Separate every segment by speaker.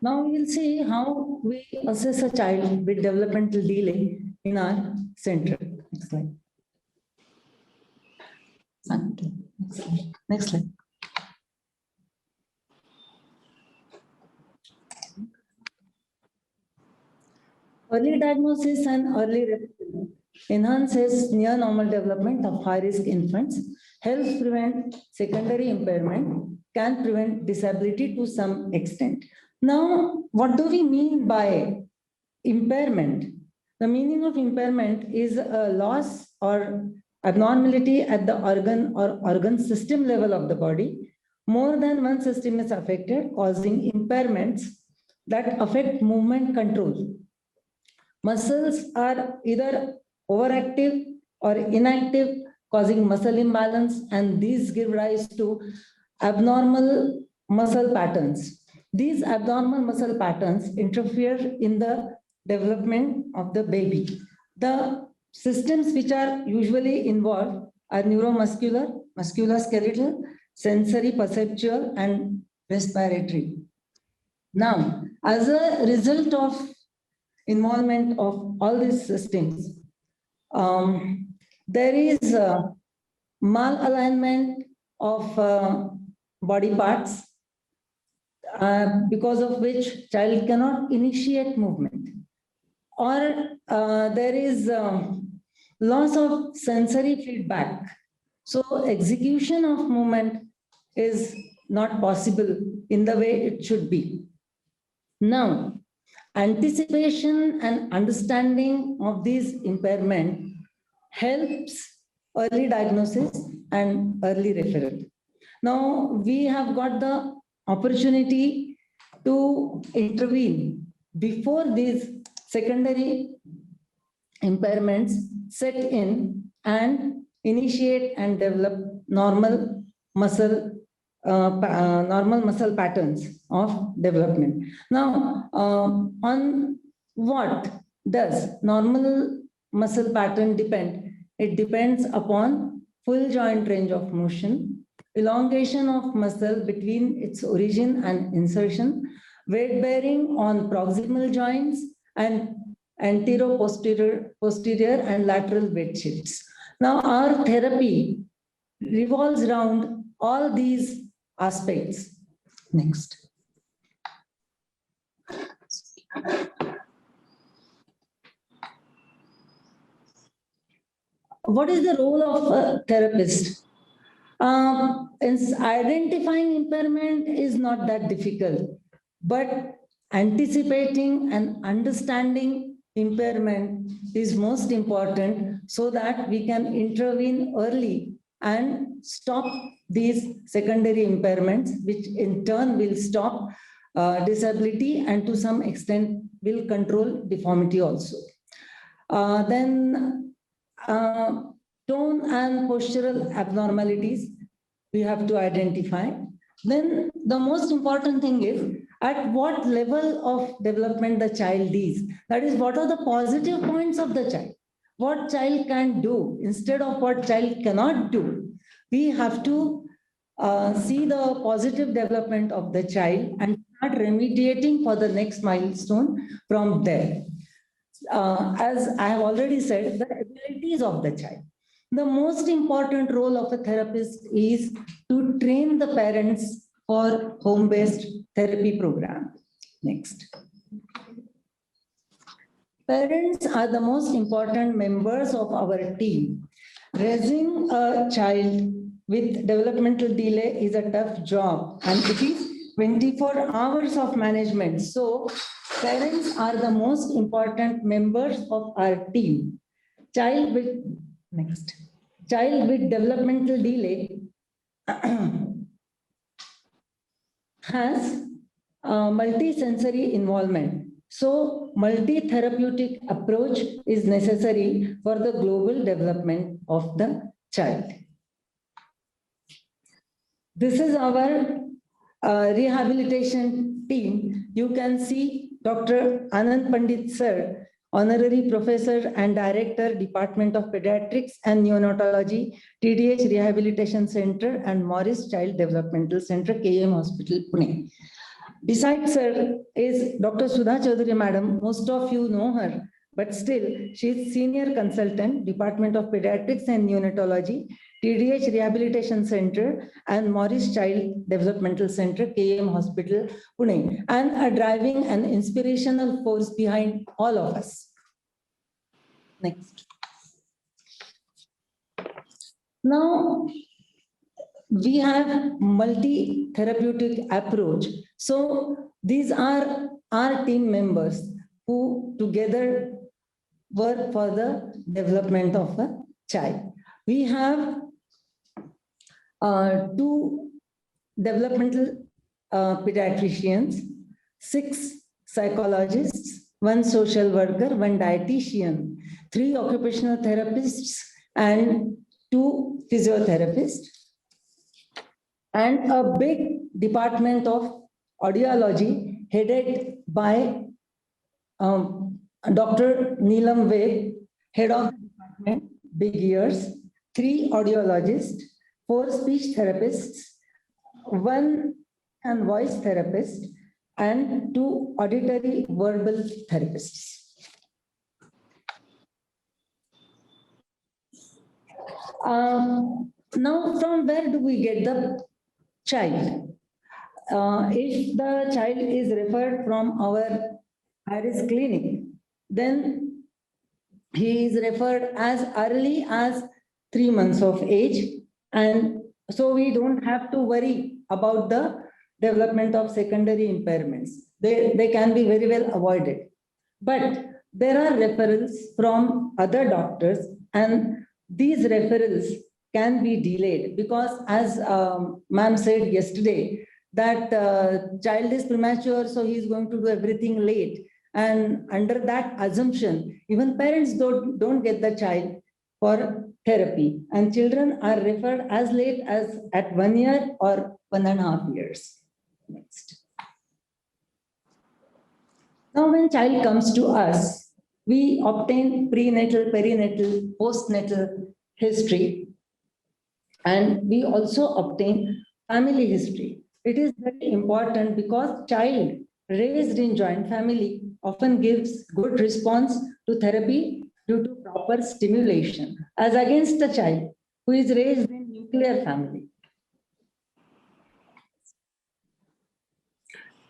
Speaker 1: Now we'll see how we assess a child with developmental delay in our center. Next slide. Next slide. Early diagnosis and early referral enhances near normal development of high-risk infants, helps prevent secondary impairment, can prevent disability to some extent. Now, what do we mean by impairment? The meaning of impairment is a loss or abnormality at the organ or organ system level of the body. More than one system is affected, causing impairments that affect movement control. Muscles are either overactive or inactive, causing muscle imbalance, and these give rise to abnormal muscle patterns. These abnormal muscle patterns interfere in the development of the baby. The systems which are usually involved are neuromuscular, musculoskeletal, sensory perceptual, and respiratory. Now, as a result of involvement of all these systems, there is a malalignment of body parts, because of which child cannot initiate movement, or there is loss of sensory feedback. So execution of movement is not possible in the way it should be. Now, anticipation and understanding of these impairment helps early diagnosis and early referral. Now, we have got the opportunity to intervene before these secondary impairments set in and initiate and develop normal muscle patterns of development. Now, on what does normal muscle pattern depend? It depends upon full joint range of motion, elongation of muscle between its origin and insertion, weight bearing on proximal joints, and posterior and lateral weight shifts. Now, our therapy revolves around all these aspects. Next. What is the role of a therapist? Identifying impairment is not that difficult, but anticipating and understanding impairment is most important so that we can intervene early and stop these secondary impairments, which in turn will stop disability and to some extent will control deformity also. Then tone and postural abnormalities we have to identify. Then the most important thing is at what level of development the child is. That is, what are the positive points of the child? What child can do instead of what child cannot do. We have to see the positive development of the child and start remediating for the next milestone from there. As I have already said, the abilities of the child. The most important role of a therapist is to train the parents for home-based therapy program. Next. Parents are the most important members of our team. Raising a child with developmental delay is a tough job, and it is 24 hours of management. So parents are the most important members of our team. Child with developmental delay has multi-sensory involvement. So multi-therapeutic approach is necessary for the global development of the child. This is our rehabilitation team. You can see Dr. Anand Pandit sir Honorary Professor and Director, Department of Pediatrics and Neonatology, TDH Rehabilitation Center and Morris Child Developmental Center, KM Hospital, Pune. Besides her is Dr. Sudha Chaudhary, Madam. Most of you know her, but still, she is Senior Consultant, Department of Pediatrics and Neonatology, TDH Rehabilitation Center and Morris Child Developmental Center, KM Hospital, Pune, and a driving and inspirational force behind all of us. Next. Now, we have multi-therapeutic approach. So these are our team members who together work for the development of a child. We have 2 developmental pediatricians, 6 psychologists, 1 social worker, 1 dietitian, 3 occupational therapists, and 2 physiotherapists, and a big department of audiology headed by Dr. Neelam Ved, head of the department, big ears, 3 audiologists, 4 speech therapists, 1 and voice therapist, and 2 auditory verbal therapists. Now, from where do we get the child? If the child is referred from our Harris clinic, then he is referred as early as 3 months of age, and so we don't have to worry about the development of secondary impairments. They can be very well avoided. But there are referrals from other doctors, and these referrals can be delayed because, as ma'am said yesterday, that child is premature, so he is going to do everything late. And under that assumption, even parents don't get the child for therapy, and children are referred as late as at 1 year or 1.5 years. Next. Now, when child comes to us, we obtain prenatal, perinatal, postnatal history, and we also obtain family history. It is very important because child raised in joint family often gives good response to therapy due to proper stimulation, as against a child who is raised in nuclear family.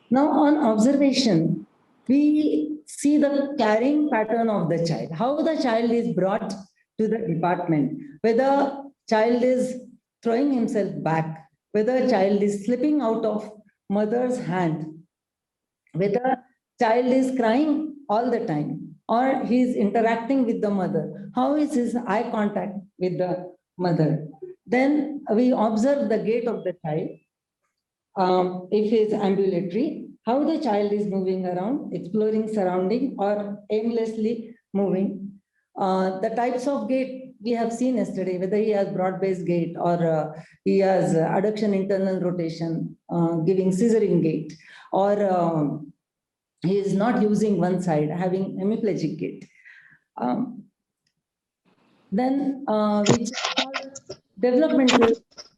Speaker 1: Now, on observation, we see the carrying pattern of the child, how the child is brought to the department, whether child is throwing himself back, whether child is slipping out of mother's hand, whether child is crying all the time, or he is interacting with the mother, how is his eye contact with the mother. Then we observe the gait of the child. If he is ambulatory, how the child is moving around, exploring surrounding, or aimlessly moving. The types of gait we have seen yesterday, whether he has broad-based gait or he has adduction internal rotation, giving scissoring gait, or he is not using one side, having hemiplegic gait. Then we check developmental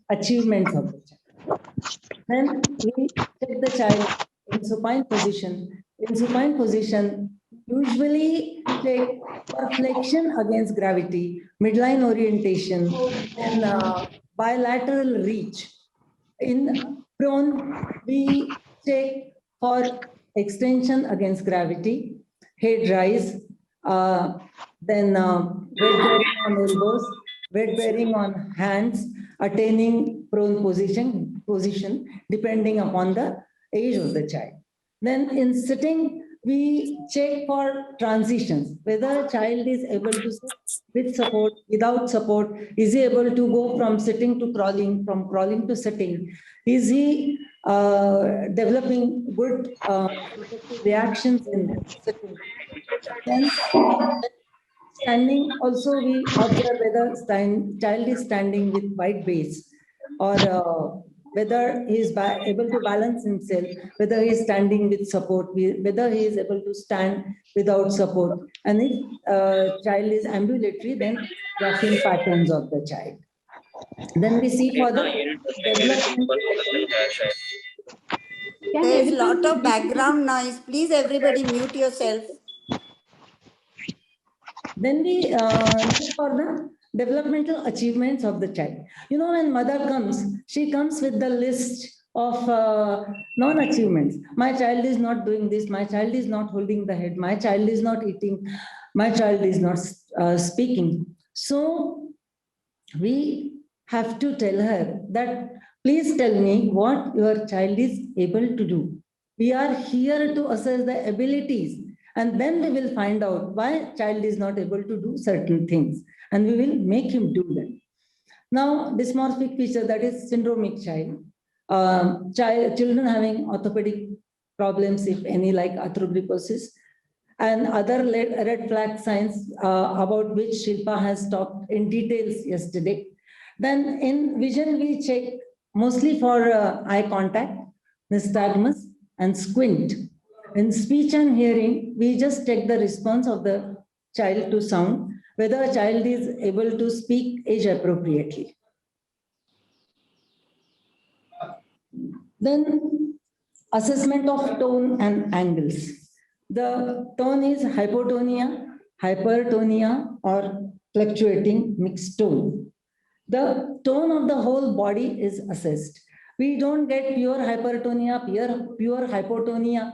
Speaker 1: achievements of the child. Then we check the child in supine position. In supine position, usually check for flexion against gravity, midline orientation, and bilateral reach. In prone, we check for extension against gravity, head rise, then weight bearing on elbows, weight bearing on hands, attaining prone position depending upon the age of the child. Then in sitting, we check for transitions, whether child is able to sit with support, without support, is he able to go from sitting to crawling, from crawling to sitting, is he developing good reactions in sitting. Then standing, also we observe whether child is standing with wide base or whether he is able to balance himself, whether he is standing with support, whether he is able to stand without support. And if child is ambulatory, then walking patterns of the child. Then we see for the development.
Speaker 2: There is a lot of background noise. Please, everybody, mute yourself.
Speaker 1: Then we look for the developmental achievements of the child. You know, when mother comes, she comes with the list of non-achievements. My child is not doing this. My child is not holding the head. My child is not eating. My child is not speaking. So we have to tell her that, please tell me what your child is able to do. We are here to assess the abilities, and then we will find out why child is not able to do certain things, and we will make him do them. Now, dysmorphic feature, that is syndromic child. Children having orthopedic problems, if any, like arthrogryposis, and other red flag signs about which Shilpa has talked in details yesterday. Then in vision, we check mostly for eye contact, nystagmus, and squint. In speech and hearing, we just check the response of the child to sound, whether a child is able to speak age appropriately. Then assessment of tone and angles. The tone is hypotonia, hypertonia, or fluctuating mixed tone. The tone of the whole body is assessed. We don't get pure hypertonia, pure hypotonia.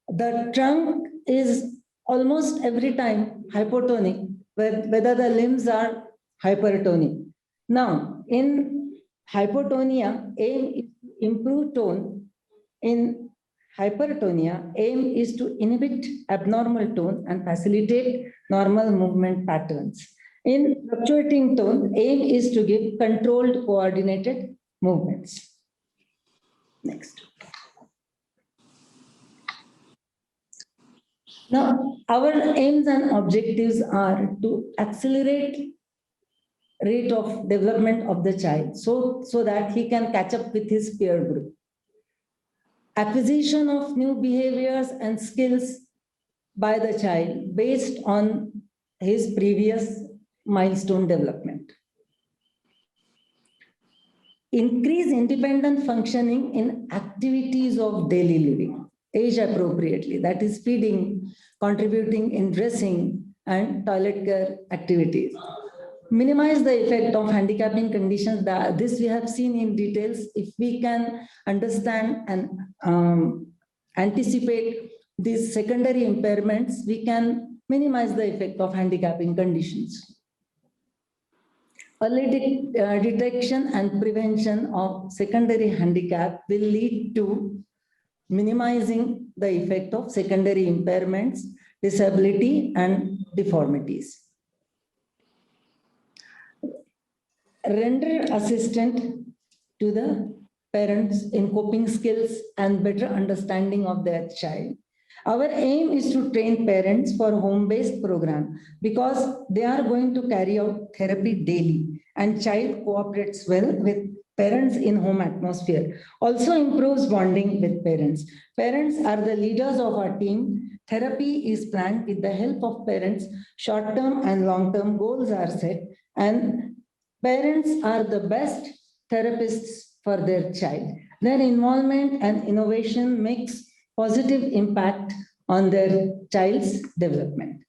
Speaker 1: The trunk is almost every time hypotonic, whether the limbs are hypertonic. Now, in hypotonia, aim is to improve tone. In hypertonia, aim is to inhibit abnormal tone and facilitate normal movement patterns. In fluctuating tone, aim is to give controlled, coordinated movements. Next. Now, our aims and objectives are to accelerate rate of development of the child so that he can catch up with his peer group. Acquisition of new behaviors and skills by the child based on his previous milestone development. Increase independent functioning in activities of daily living, age appropriately, that is feeding, contributing in dressing and toilet care activities. Minimize the effect of handicapping conditions. This we have seen in details. If we can understand and anticipate these secondary impairments, we can minimize the effect of handicapping conditions. Early detection and prevention of secondary handicap will lead to minimizing the effect of secondary impairments, disability, and deformities. Render assistant to the parents in coping skills and better understanding of their child. Our aim is to train parents for home-based program because they are going to carry out therapy daily, and child cooperates well with parents in home atmosphere. Also improves bonding with parents. Parents are the leaders of our team. Therapy is planned with the help of parents. Short-term and long-term goals are set, and parents are the best therapists for their child. Their involvement and innovation makes positive impact on their child's development.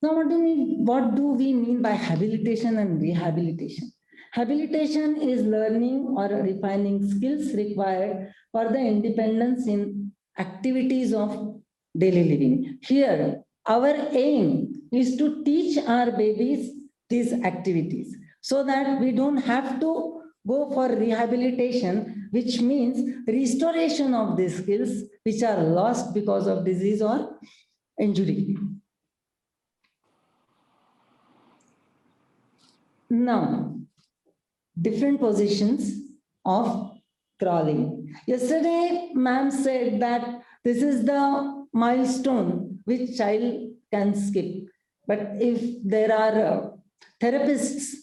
Speaker 1: Now, what do we mean by habilitation and rehabilitation? Habilitation is learning or refining skills required for the independence in activities of daily living. Here, our aim is to teach our babies these activities so that we don't have to go for rehabilitation, which means restoration of these skills which are lost because of disease or injury. Now, different positions of crawling. Yesterday, ma'am said that this is the milestone which child can skip. But if there are therapists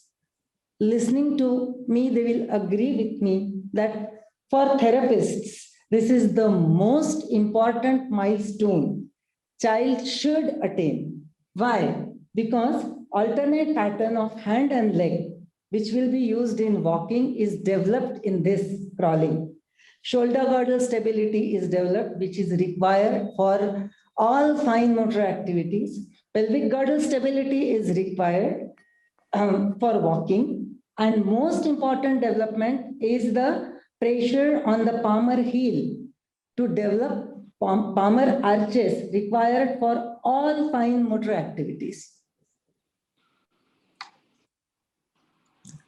Speaker 1: listening to me, they will agree with me that for therapists, this is the most important milestone child should attain. Why? Because alternate pattern of hand and leg, which will be used in walking, is developed in this crawling. Shoulder girdle stability is developed, which is required for all fine motor activities. Pelvic girdle stability is required for walking. And most important development is the pressure on the palmar heel to develop palmar arches required for all fine motor activities.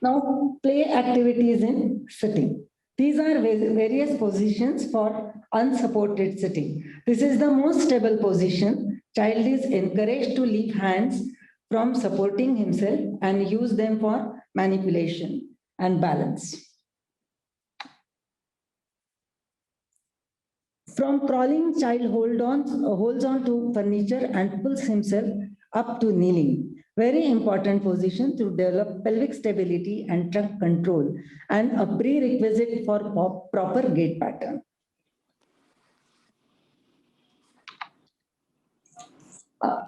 Speaker 1: Now, play activities in sitting. These are various positions for unsupported sitting. This is the most stable position. Child is encouraged to leave hands from supporting himself and use them for manipulation and balance. From crawling, child holds on to furniture and pulls himself up to kneeling. Very important position to develop pelvic stability and trunk control, and a prerequisite for proper gait pattern.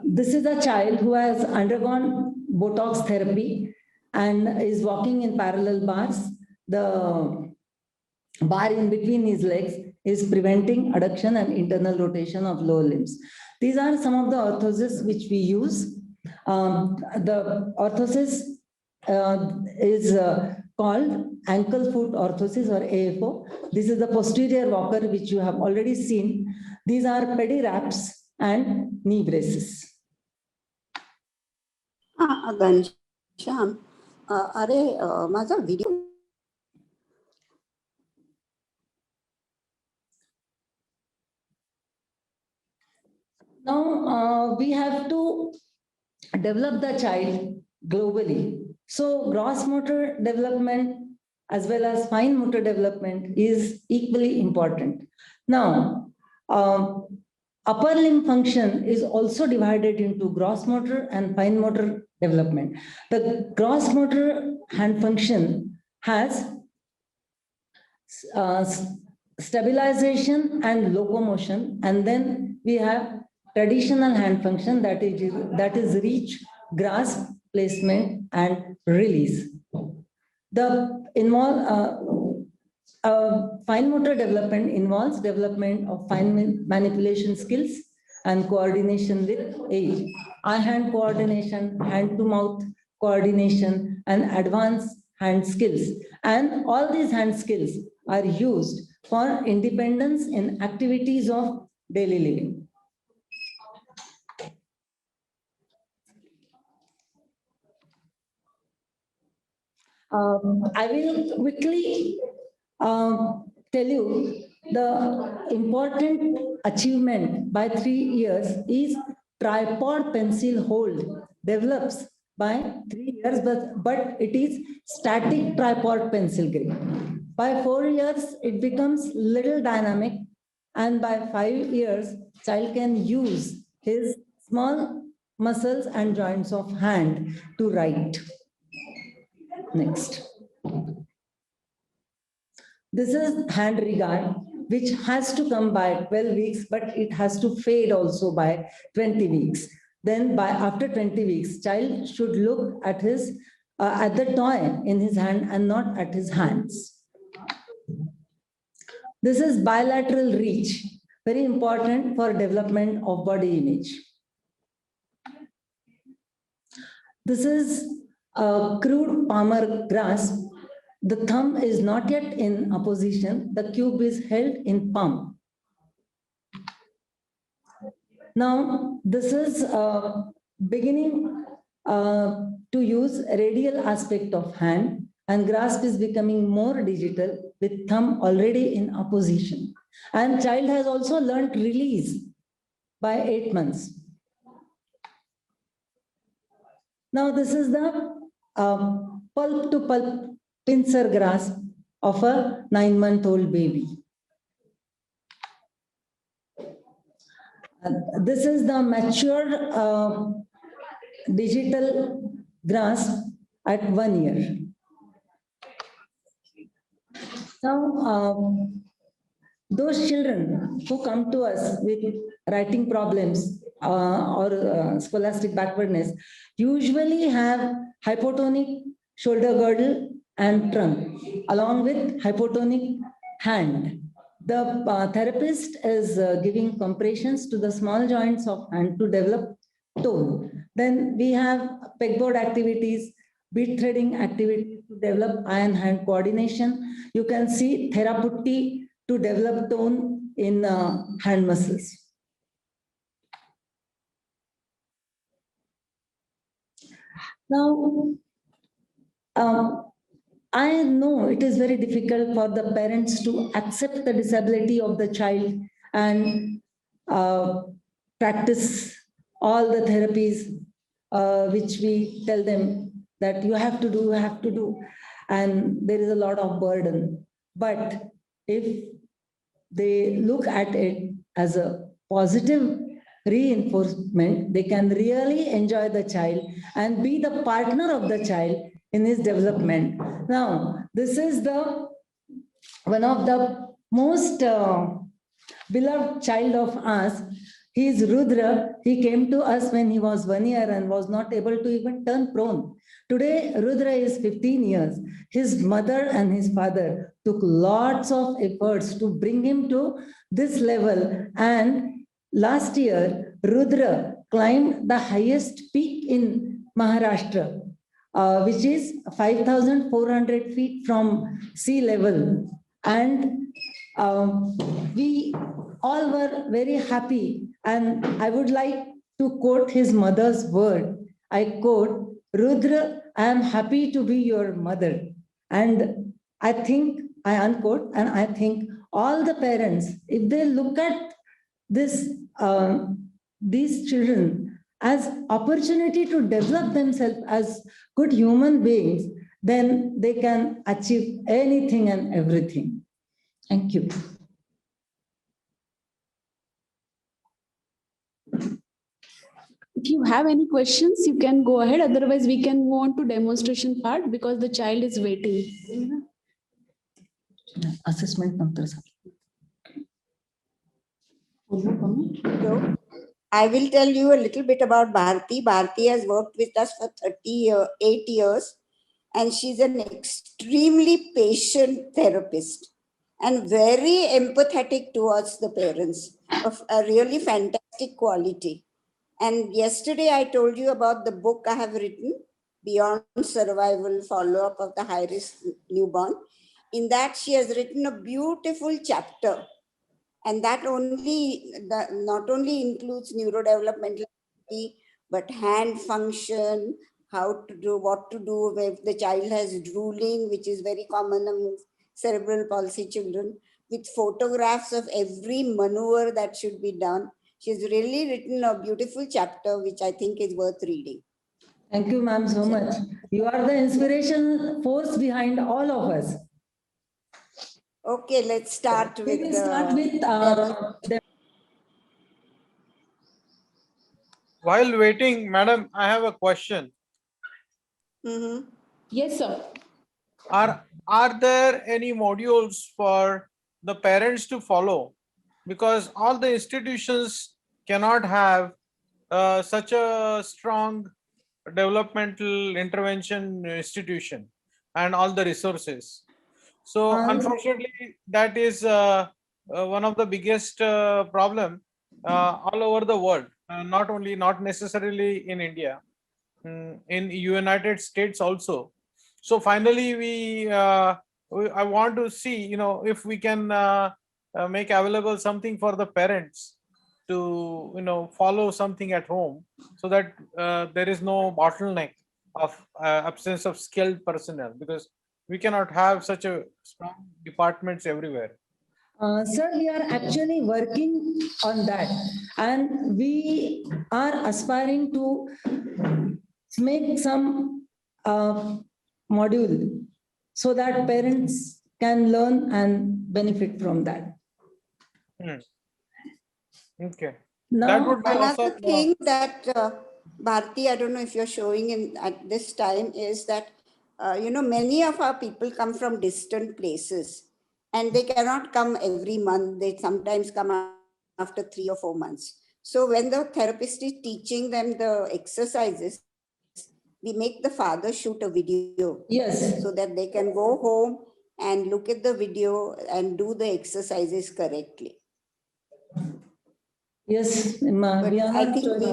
Speaker 1: This is a child who has undergone Botox therapy and is walking in parallel bars. The bar in between his legs is preventing adduction and internal rotation of lower limbs. These are some of the orthoses which we use. The orthosis is called ankle foot orthosis or AFO. This is the posterior walker which you have already seen. These are pediraps and knee braces.
Speaker 2: Ghanshyam, अरे माझा video
Speaker 1: Now we have to develop the child globally. So gross motor development as well as fine motor development is equally important. Now, upper limb function is also divided into gross motor and fine motor development. The gross motor hand function has stabilization and locomotion, and then we have traditional hand function, that is reach, grasp, placement, and release. The fine motor development involves development of fine manipulation skills and coordination with age. Eye-hand coordination, hand-to-mouth coordination, and advanced hand skills. And all these hand skills are used for independence in activities of daily living. I will quickly tell you the important achievement by 3 years is tripod pencil hold develops by 3 years, but it is static tripod pencil grip. By 4 years, it becomes little dynamic, and by 5 years, child can use his small muscles and joints of hand to write. Next. This is hand regard, which has to come by 12 weeks, but it has to fade also by 20 weeks. Then after 20 weeks, child should look at the toy in his hand and not at his hands. This is bilateral reach, very important for development of body image. This is a crude palmar grasp. The thumb is not yet in a position. The cube is held in palm. Now, this is beginning to use radial aspect of hand, and grasp is becoming more digital with thumb already in a position. And child has also learned release by 8 months. Now, this is the pulp to pulp pincer grasp of a 9-month-old baby. This is the mature digital grasp at 1 year. Now, those children who come to us with writing problems or scholastic backwardness usually have hypotonic shoulder girdle and trunk along with hypotonic hand. The therapist is giving compressions to the small joints of hand to develop tone. Then we have pegboard activities, bead threading activities to develop eye-hand coordination. You can see theraputti to develop tone in hand muscles. Now, I know it is very difficult for the parents to accept the disability of the child and practice all the therapies which we tell them that you have to do, and there is a lot of burden. But if they look at it as a positive reinforcement, they can really enjoy the child and be the partner of the child in his development. Now, this is the one of the most beloved child of us. He is Rudra. He came to us when he was 1 year and was not able to even turn prone. Today, Rudra is 15 years. His mother and his father took lots of efforts to bring him to this level. And last year, Rudra climbed the highest peak in Maharashtra, which is 5,400 feet from sea level. And we all were very happy. And I would like to quote his mother's word. I quote, Rudra, I am happy to be your mother. And I think, I unquote, and I think all the parents, if they look at this, these children as opportunity to develop themselves as good human beings, then they can achieve anything and everything. Thank you.
Speaker 3: If you have any questions, you can go ahead. Otherwise, we can move on to demonstration part because the child is waiting.
Speaker 1: Assessment नंतर
Speaker 2: So, I will tell you a little bit about Bharti. Bharti has worked with us for 38 years, and she's an extremely patient therapist and very empathetic towards the parents, of a really fantastic quality. And yesterday I told you about the book I have written, Beyond Survival, Follow-up of the High-Risk Newborn. In that, she has written a beautiful chapter. And that not only includes neurodevelopmental activity, but hand function, how to do, what to do if the child has drooling, which is very common among cerebral palsy children, with photographs of every maneuver that should be done. She's really written a beautiful chapter, which I think is worth reading.
Speaker 1: Thank you, ma'am, so much. You are the inspirational force behind all of us.
Speaker 2: Okay, let's start with.
Speaker 1: We will start with.
Speaker 4: While waiting, madam, I have a question.
Speaker 3: Yes, sir.
Speaker 4: Are there any modules for the parents to follow? Because all the institutions cannot have such a strong developmental intervention institution and all the resources. So unfortunately, that is one of the biggest problem all over the world, not necessarily in India, in United States also. So finally, I want to see, if we can make available something for the parents to, follow something at home, so that there is no bottleneck of absence of skilled personnel, because we cannot have such a strong departments everywhere.
Speaker 1: Sir, we are actually working on that, and we are aspiring to make some module so that parents can learn and benefit from that.
Speaker 4: Okay.
Speaker 1: Now,
Speaker 4: that would be
Speaker 2: another
Speaker 4: awesome.
Speaker 2: thing that Bharti, I don't know if you're showing in at this time, is that many of our people come from distant places, and they cannot come every month. They sometimes come after 3 or 4 months. So when the therapist is teaching them the exercises, we make the father shoot a video
Speaker 1: Yes,
Speaker 2: so that they can go home and look at the video and do the exercises correctly.
Speaker 1: yes,
Speaker 2: But
Speaker 1: we are
Speaker 2: I
Speaker 1: not
Speaker 2: think we